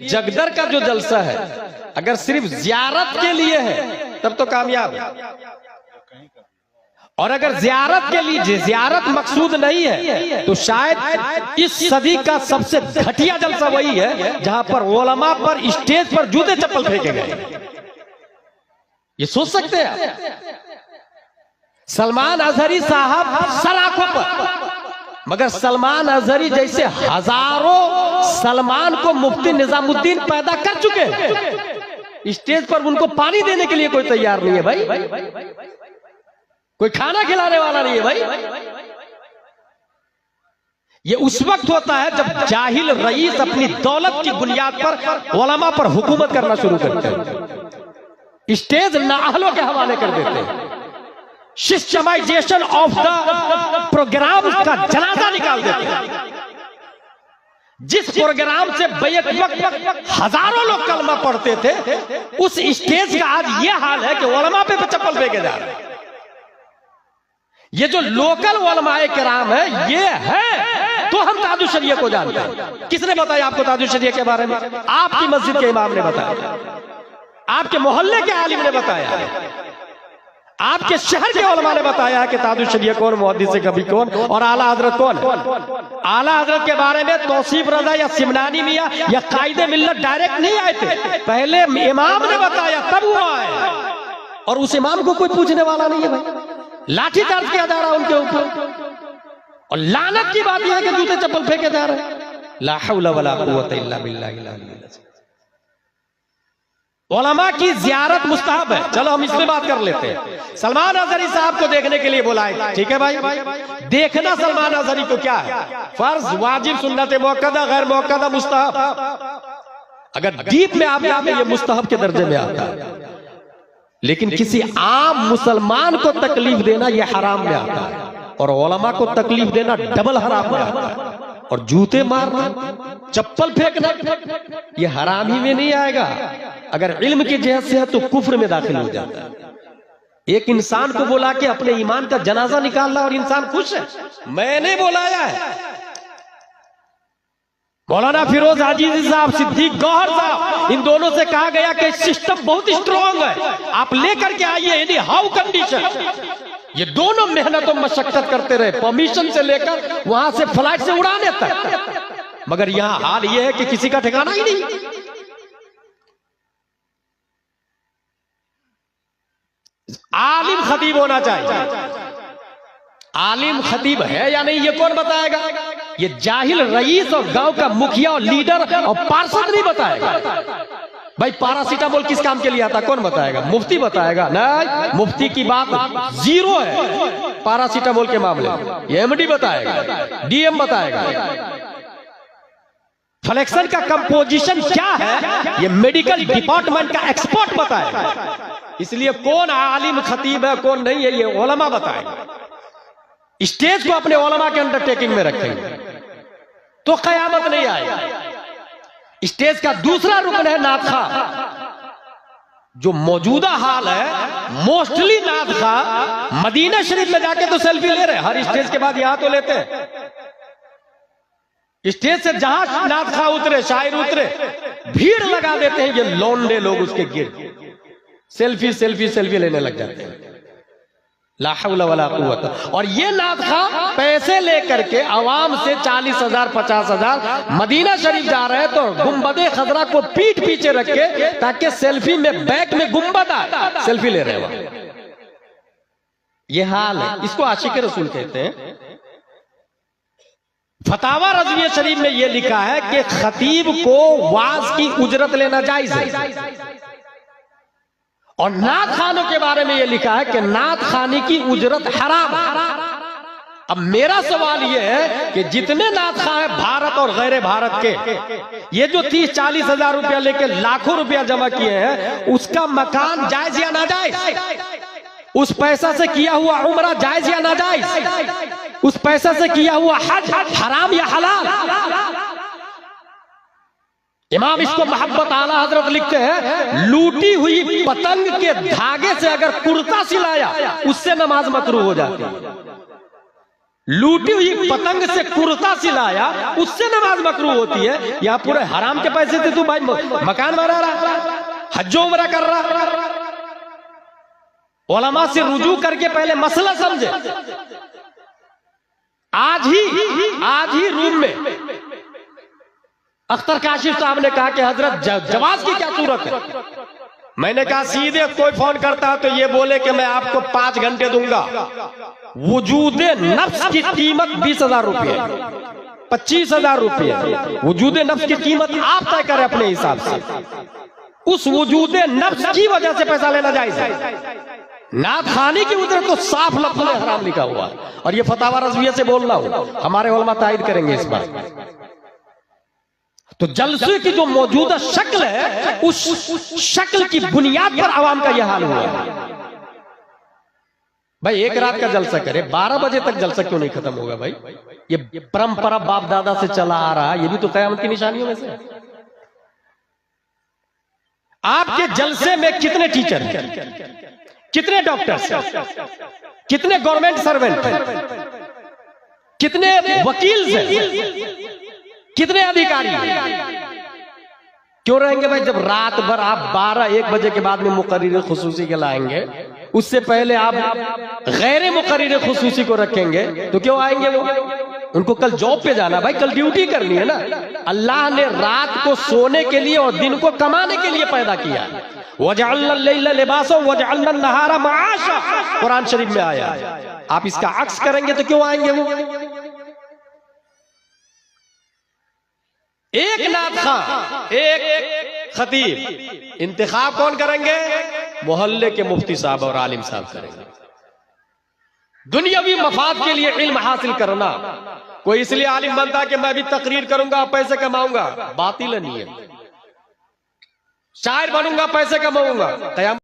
जगदर का जो जलसा है अगर सिर्फ जियारत के लिए है तब तो कामयाब है, और अगर जियारत के लिए जियारत मकसूद नहीं है तो शायद इस सदी का सबसे घटिया जलसा वही है जहां पर उलमा पर स्टेज पर जूते चप्पल फेंके गए। ये सोच सकते हैं सलमान अजहरी साहब सर आंखों पर, मगर सलमान अजहरी जैसे हजारों सलमान को मुफ्ती निजामुद्दीन पैदा कर चुके हैं, स्टेज पर उनको पानी देने के लिए कोई तैयार नहीं है भाई, कोई खाना खिलाने वाला नहीं है भाई। ये उस वक्त होता है जब जाहिल रईस अपनी दौलत की बुनियाद पर उलमा पर हुकूमत करना शुरू करते हैं, स्टेज नाअहलों के हवाले कर देते हैं, सिस्टमाइजेशन ऑफ द प्रोग्राम का जनाजा निकाल देते हैं। जिस प्रोग्राम से बैक वक्त हजारों लोग कलमा पढ़ते थे उस स्टेज का आज यह हाल है कि उलमा पे चप्पल फेंके जा रहे हैं। ये जो लोकल उलमाए किराम है ये है तो हम ताजुल शरिया को जानते हैं। किसने बताया आपको ताजुल शरिया के बारे में? आपकी मस्जिद के इमाम ने बताया, आपके मोहल्ले के आलिम ने बताया, आपके शहर के उलमा ने बताया कि ताजुल शरिया कौन, मुहद्दिस कभी कौन और आला हजरत कौन। आला हजरत के बारे में तौसीफ रजा या सिमनानी मियां या कायदे मिल्लत डायरेक्ट नहीं आए थे, पहले इमाम ने बताया तब वो आए, और उस इमाम को कोई पूछने वाला नहीं है भाई। लाठी चार्ज किया जा रहा है उनके ऊपर, और लानत की बात यह है कि जूते चप्पल फेंके जा रहे हैं। ला हौला वला कुव्वता इल्ला बिल्लाह। उलमा की जियारत मुस्तहब है, चलो हम इसमें बात कर लेते हैं। सलमान अजहरी साहब को देखने के लिए बुलाए, ठीक है भाई, देखना सलमान अजहरी को क्या है, फर्ज, वाजिब, सुन्नत, मुअक्कदा, गैर मुअक्कदा, मुस्तहब। अगर डीप में आप जाते ये मुस्तहब के दर्जे में आता है, लेकिन किसी आम मुसलमान को तकलीफ देना यह हराम में आता है, और उलमा को तकलीफ देना डबल हराम में आता है। और जूते मारना, चप्पल फेंकना ये हराम ही में नहीं आएगा, अगर इल्म की जहत से है तो कुफ्र में दाखिल हो जाता है। एक इंसान को बोला कि अपने ईमान का जनाजा निकालना और इंसान खुश है, मैंने बुलाया है। मौलाना फिरोज हाजी साहब, सिद्दीक गौहर साहब, इन दोनों से कहा गया कि सिस्टम बहुत स्ट्रॉन्ग है, आप लेकर के आइए एनी हाउ कंडीशन। ये दोनों मेहनत और मशक्कत करते रहे, परमिशन से लेकर वहां से फ्लाइट से उड़ाने तक, मगर यहां हाल यह है कि किसी का ठिकाना ही नहीं। आलिम खतीब होना चाहिए, आलिम खतीब है या नहीं ये कौन बताएगा? ये जाहिल रईस और गांव का मुखिया और लीडर और पार्षद नहीं बताएगा। भाई पैरासीटामोल किस काम के लिए आता, कौन बताएगा? मुफ्ती बताएगा। नहीं, मुफ्ती की बात जीरो है पैरासीटामोल के मामले में, ये एमडी बताएगा, डीएम बताएगा। फ्लेक्शन का कंपोजिशन क्या है ये मेडिकल डिपार्टमेंट का एक्सपर्ट बताएगा। इसलिए कौन आलिम खतीब है कौन नहीं है ये उलमा बताएगा। स्टेज को अपने उलमा के अंडरटेकिंग में रखेंगे तो कयामत नहीं आएगा। स्टेज का दूसरा रुकन है नात खा। जो मौजूदा हाल है मोस्टली नात खा मदीना शरीफ में जाके तो सेल्फी ले रहे, हर स्टेज के बाद यहां तो लेते हैं। स्टेज से जहां नात खा उतरे, शायर उतरे, भीड़ लगा देते हैं ये लौंडे लोग, उसके गिर सेल्फी सेल्फी सेल्फी लेने लग जाते हैं। ला हौला वला कुव्वता। और ये नात खा पैसे लेकर के आवाम से 40,000 50,000 मदीना शरीफ जा रहे हैं तो गुम्बदे खजरा को पीठ पीछे रख के ताकि सेल्फी में बैक में गुम्बद आए, सेल्फी ले रहे हैं। ये हाल है, इसको आशिक रसूल कहते हैं। फतावा रज़विया शरीफ में यह लिखा है कि खतीब को वाज की उजरत लेना जायज है, और नात खानों के बारे में यह लिखा है कि नात खाने की उजरत हराम। अब मेरा सवाल यह है कि जितने नात खा है भारत और गैर भारत के, ये जो 30-40 हजार रुपया लेके लाखों रुपया जमा किए हैं, उसका मकान जायज या नाजायज? उस पैसा से किया हुआ उम्रा जायज या नाजायज? उस पैसा से किया हुआ हज हराम या हलाल? इमाम इसको मोहब्बत आला हजरत लिखते हैं, लूटी हुई पतंग के धागे से अगर कुर्ता सिलाया उससे नमाज मकरूह हो जाती है। लूटी हुई पतंग से कुर्ता सिलाया, उससे नमाज मकरूह होती है। या पूरे हराम के पैसे से तू भाई मकान बना रहा, हज्जो उमरा कर रहा। उलमा से रुजू करके पहले मसला समझे। आज ही रूम में अख्तर काशिफ साहब ने कहा कि हजरत जवाज की क्या सूरत है। मैंने कहा सीधे कोई फोन करता है तो ये बोले कि मैं आपको 5 घंटे दूंगा। वजूदे नफ्स की कीमत 20,000 रुपये, 25,000 रुपये। वजूदे नफ्स की कीमत आप तय करें अपने हिसाब से। उस वजूदे नफ्स की वजह से पैसा लेना जायज है। नात खानी की उधर तो साफ लफ्ज़ में हराम लिखा हुआ है। और ये फतावा रज़विया से बोल रहा हूं, हमारे उलमा तायद करेंगे इस बात। तो जलसे की जो मौजूदा शक्ल है, उस शक्ल की बुनियाद पर आवाम का यह हाल हुआ है। भाई एक रात का जलसा करे, 12 बजे तक जलसा क्यों नहीं खत्म होगा? भाई ये परंपरा बाप दादा से चला आ रहा, ये भी तो क़यामत की निशानियों में से। आपके जलसे में कितने टीचर हैं, कितने डॉक्टर्स हैं, कितने गवर्नमेंट सर्वेंट हैं, कितने वकील हैं, कितने अधिकारी क्यों रहेंगे? भाई जब रात भर आप 12-1 बजे के बाद में मुकर्रिर खुसूसी के लाएंगे, उससे पहले आप गैर मुकर्रिर खुसूसी को रखेंगे, तो क्यों आएंगे वो? उनको कल जॉब पे जाना, भाई कल ड्यूटी करनी है ना। अल्लाह ने रात को सोने के लिए और दिन को कमाने के लिए पैदा किया। वजअलना लैला लिबासा वजअलना नहारा मआशा, कुरान शरीफ में आया। आप इसका अक्स करेंगे तो क्यों आएंगे वो? एक नात खां, एक खतीब, इंतखाब कौन करेंगे? मोहल्ले के मुफ्ती साहब और आलिम साहब करेंगे। दुनियावी मफाद के लिए इल्म हासिल करना। कोई इसलिए आलिम बनता कि मैं भी तकरीर करूंगा पैसे कमाऊंगा, बातिल नहीं है। शायर बनूंगा पैसे कमाऊंगा,